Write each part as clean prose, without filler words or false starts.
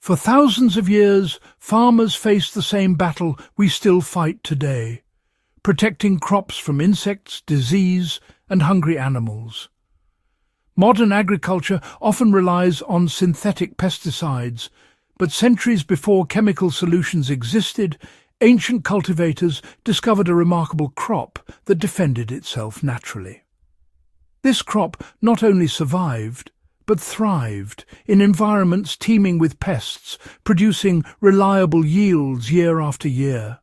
For thousands of years, farmers faced the same battle we still fight today, protecting crops from insects, disease, and hungry animals. Modern agriculture often relies on synthetic pesticides, but centuries before chemical solutions existed, ancient cultivators discovered a remarkable crop that defended itself naturally. This crop not only survived, but thrived in environments teeming with pests, producing reliable yields year after year.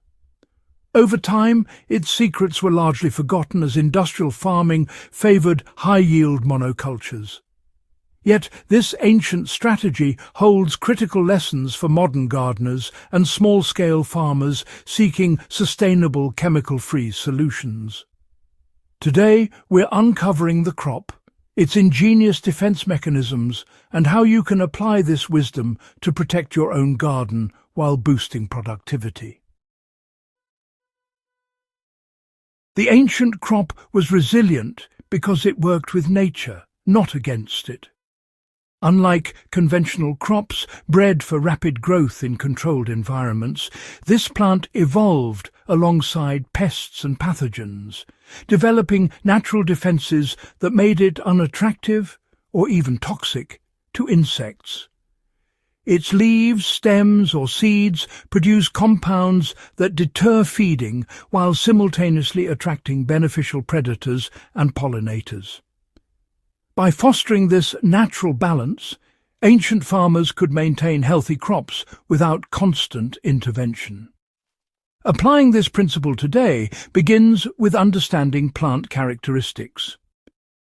Over time, its secrets were largely forgotten as industrial farming favoured high-yield monocultures. Yet this ancient strategy holds critical lessons for modern gardeners and small-scale farmers seeking sustainable chemical-free solutions. Today, we're uncovering the crop, its ingenious defense mechanisms, and how you can apply this wisdom to protect your own garden while boosting productivity. The ancient crop was resilient because it worked with nature, not against it. Unlike conventional crops bred for rapid growth in controlled environments, this plant evolved alongside pests and pathogens, developing natural defenses that made it unattractive or even toxic to insects. Its leaves, stems or seeds produce compounds that deter feeding while simultaneously attracting beneficial predators and pollinators. By fostering this natural balance, ancient farmers could maintain healthy crops without constant intervention. Applying this principle today begins with understanding plant characteristics.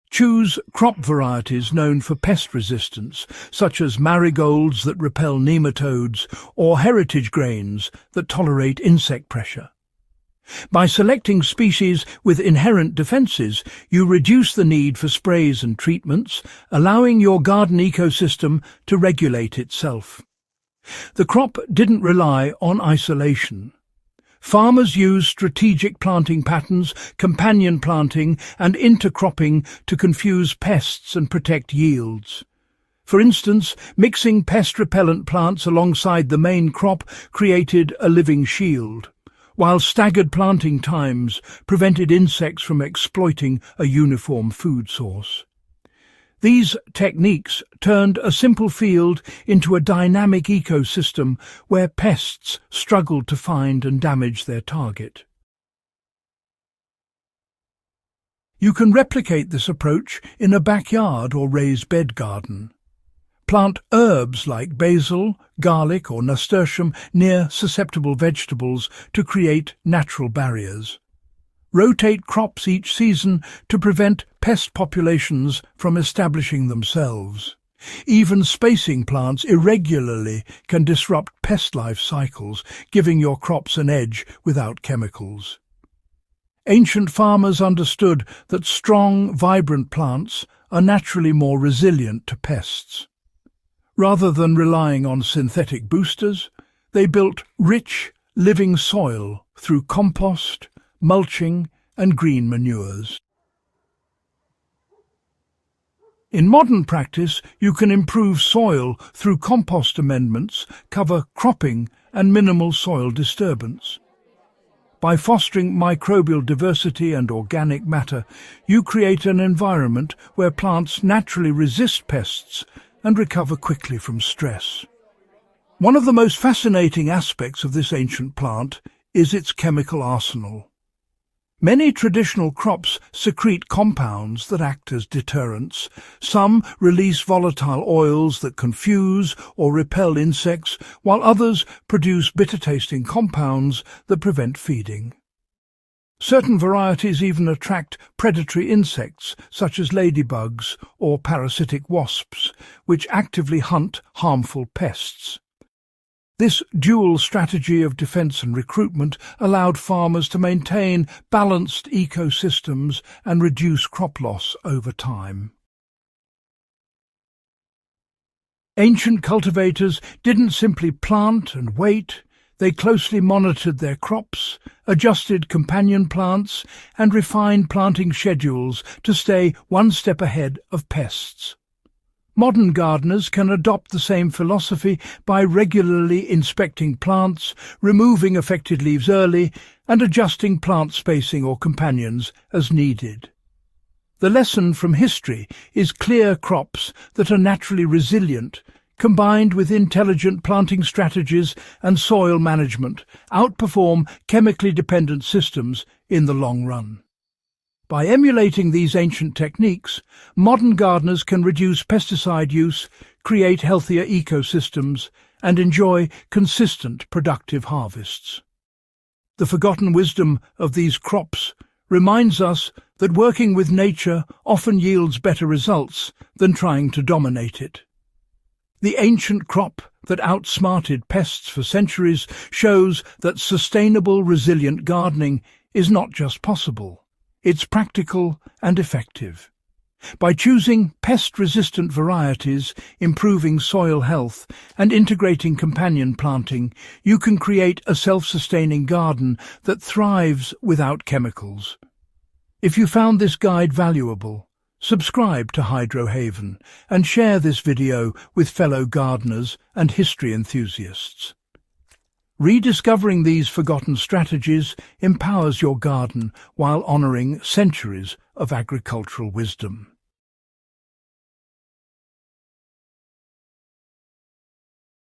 Choose crop varieties known for pest resistance, such as marigolds that repel nematodes or heritage grains that tolerate insect pressure. By selecting species with inherent defences, you reduce the need for sprays and treatments, allowing your garden ecosystem to regulate itself. The crop didn't rely on isolation. Farmers used strategic planting patterns, companion planting and intercropping to confuse pests and protect yields. For instance, mixing pest-repellent plants alongside the main crop created a living shield, while staggered planting times prevented insects from exploiting a uniform food source. These techniques turned a simple field into a dynamic ecosystem where pests struggled to find and damage their target. You can replicate this approach in a backyard or raised bed garden. Plant herbs like basil, garlic or nasturtium near susceptible vegetables to create natural barriers. Rotate crops each season to prevent pest populations from establishing themselves. Even spacing plants irregularly can disrupt pest life cycles, giving your crops an edge without chemicals. Ancient farmers understood that strong, vibrant plants are naturally more resilient to pests. Rather than relying on synthetic boosters, they built rich, living soil through compost, mulching and green manures. In modern practice, you can improve soil through compost amendments, cover cropping and minimal soil disturbance. By fostering microbial diversity and organic matter, you create an environment where plants naturally resist pests and recover quickly from stress. One of the most fascinating aspects of this ancient plant is its chemical arsenal. Many traditional crops secrete compounds that act as deterrents. Some release volatile oils that confuse or repel insects, while others produce bitter-tasting compounds that prevent feeding. Certain varieties even attract predatory insects, such as ladybugs or parasitic wasps, which actively hunt harmful pests. This dual strategy of defense and recruitment allowed farmers to maintain balanced ecosystems and reduce crop loss over time. Ancient cultivators didn't simply plant and wait. They closely monitored their crops, adjusted companion plants, and refined planting schedules to stay one step ahead of pests. Modern gardeners can adopt the same philosophy by regularly inspecting plants, removing affected leaves early, and adjusting plant spacing or companions as needed. The lesson from history is clear: crops that are naturally resilient, combined with intelligent planting strategies and soil management, outperform chemically dependent systems in the long run. By emulating these ancient techniques, modern gardeners can reduce pesticide use, create healthier ecosystems, and enjoy consistent, productive harvests. The forgotten wisdom of these crops reminds us that working with nature often yields better results than trying to dominate it. The ancient crop that outsmarted pests for centuries shows that sustainable, resilient gardening is not just possible. It's practical and effective. By choosing pest-resistant varieties, improving soil health, and integrating companion planting, you can create a self-sustaining garden that thrives without chemicals. If you found this guide valuable, subscribe to Hydrohaven and share this video with fellow gardeners and history enthusiasts. Rediscovering these forgotten strategies empowers your garden while honoring centuries of agricultural wisdom.